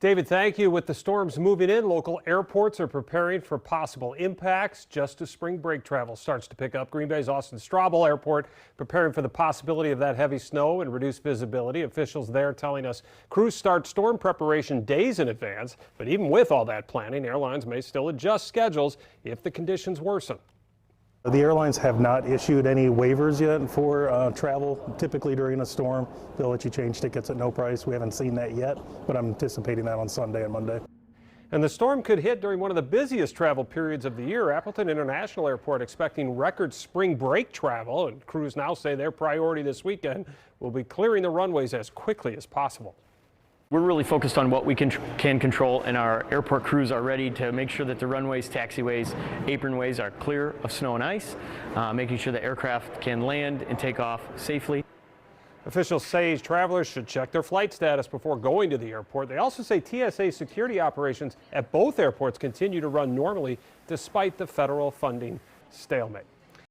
David, thank you. With the storms moving in, local airports are preparing for possible impacts just as spring break travel starts to pick up. Green Bay's Austin Straubel Airport preparing for the possibility of that heavy snow and reduced visibility. Officials there telling us crews start storm preparation days in advance. But even with all that planning, airlines may still adjust schedules if the conditions worsen. The airlines have not issued any waivers yet for travel. Typically during a storm, they'll let you change tickets at no price. We haven't seen that yet, but I'm anticipating that on Sunday and Monday. And the storm could hit during one of the busiest travel periods of the year. Appleton International Airport expecting record spring break travel, and crews now say their priority this weekend will be clearing the runways as quickly as possible. We're really focused on what we can control, and our airport crews are ready to make sure that the runways, taxiways, apronways are clear of snow and ice, making sure the aircraft can land and take off safely. Officials say travelers should check their flight status before going to the airport. They also say TSA security operations at both airports continue to run normally despite the federal funding stalemate.